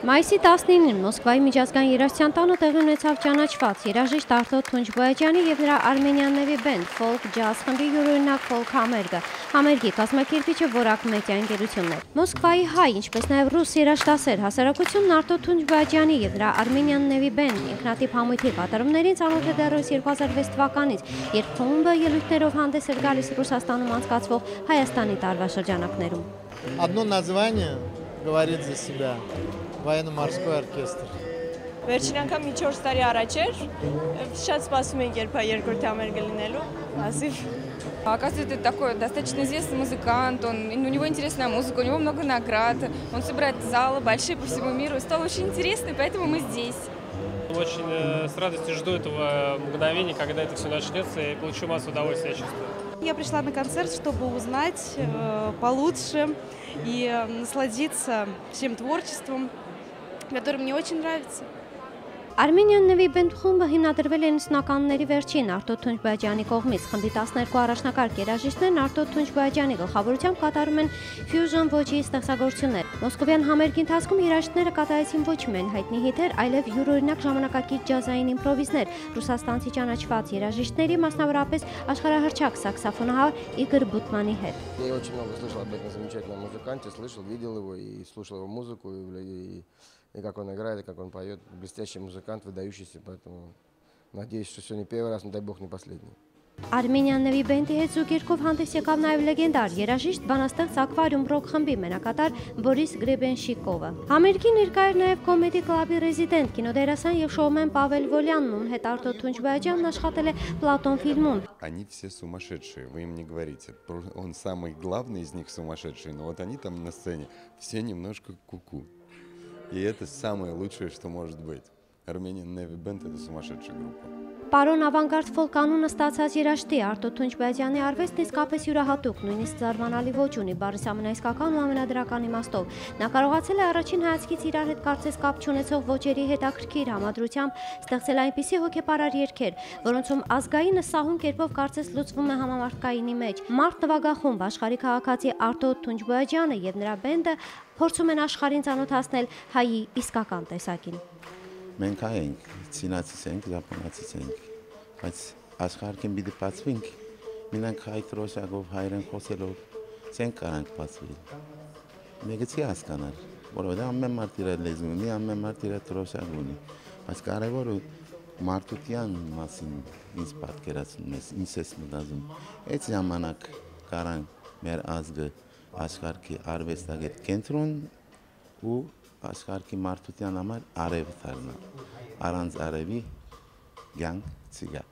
Մայիսի 19-ին Մոսկվայի միջազգային երաժշտության տանը տեղի ունեցավ ճանաչված երաժիշտ Արտո Թունջբոյաջյանի և նրա Armenian Navy Band Folk Jazz խմբի յուրօրինակ ֆոլք համերգը։ Համերգի կազմակերպիչը Որակ մեդիա ընկերությունն էր։ Մոսկվայի հայ, ինչպես նաև ռուս երաժշտասեր հասարակությունն Արտո Թունջբոյաջյանի և նրա Armenian Navy Band ինքնատիպ համույթի կատարումներին ծանոթ է դեռևս 2006 թվականից, երբ խումբը ելույթներով հանդես էր գալիս Ռուսաստանում անցկացվող Հայաստանի տարվա շրջանակներում։ Одно название говорит за себя. Военно-морской оркестр. Վերջին անգամ 4 տարի առաջ էր, շատ սպասում ենք, երբ երկրորդ համերգը լինելու, ասիվ։ Оказывается, это такой достаточно известный музыкант, у него интересная музыка, у него много наград, он собирает залы большие по всему миру, стало очень интересно, поэтому мы здесь. Очень с радостью жду этого мгновения, когда это все начнется, и получу массу удовольствия, я чувствую. Я пришла на концерт, чтобы узнать получше и насладиться всем творчеством, которое мне очень нравится. Armenian Navy Band խումբը հիմնադրվել է 90-ականների վերջին Արտո Թունջբոյաջյանի կողմից։ Խմբի 12 առաջնակարգ երաժիշտներն Արտո Թունջբոյաջյանի գլխավորությամբ կատարում են ֆյուժն ոճի ստեղծագործություններ։ Մոսկովյան համերգի ընթացքում երաժիշտները կատարեցին ոչ միայն հայտնի հիթեր, այլև յուրօրինակ ժամանակակից ջազային իմպրովիզներ ռուսաստանցի ճանաչված երաժիշտների, մասնավորապես աշխարհահռչակ սաքսոֆոնահար Իգոր Բուտմանի հետ։ Я очень много слышал об этом замечательном музыканте, слышал, видел его и слушал его музыку, и как он играет, и как он поет. Блестящий музыкант, выдающийся, поэтому надеюсь, что сегодня первый раз, но дай бог не последний. Armenian Navy Band-ի հետ զուգերգով հանդես եկավ նաև լեգենդար երաժիշտ բանաստեղծ Ակվարիում ռոք խմբի մենակատար Բորիս Գրեբենշիկովը։ Համերգի ներկա էր նաև Comedy Club-ի ռեզիդենտ կինոդերասան եւ շոումեն Պավել Վոլյանն, ում հետ Արտո Թունջբոյաջյանն աշխատել է Պլատոն ֆիլմում։ Они все сумасшедшие, вы им не говорите. Он самый главный из них сумасшедший, но вот они там на сцене все немножко куку. И это самое лучшее, что может быть. Armenian Navy Band – это сумасшедшая группа. Պարոն ավանգարդ ֆոլք անունը ստացած երաժշտի Արտո Թունջբոյաջյանի արվեստն իսկապես յուրահատուկ, նույնիսկ զարմանալի ոճ ունի, բառի ամենաիսկական ու ամենադրական իմաստով։ Նա կարողացել է առաջին հայացքից իրար հետ կարծես կապ չունեցող ոճերի հետաքրքիր համադրությամբ ստեղծել այնպիսի հոգեպարար երգեր, որոնցում ազգայինը սահուն կերպով կարծես լուծվում է համամարտկայինի մեջ։ Մարտ նվագախումբ աշխարհի քաղաքացի Արտո Թունջբոյաջյանը եւ նրա բենդը փորձում են աշխարհին ծանոթացնել հայի իսկական տեսակին։ Մենք հայ ենք, ցինացից ենք, ճապոնացից ենք, բայց աշխարհին պիտի բացվենք, մենակ հայ տրոշակով, հայերեն խոսելով, չենք կարանք բացվել։ Մեկը չի հասկանալ, որովհետև ամեն մարդ իր լեզուն ունի, ամեն մարդ իր տրոշակ ունի, բայց կարևորը մարդության մասին ինձ պատկերացնում ես, ինձ ես մտածում։ Այդ ժամանակ կարանք մեր ազգը աշխարհի արվեստագետ կենտրոն ու աշխարհի մարդության համար արև դառնալ, առանց արևի կյանք չի գա։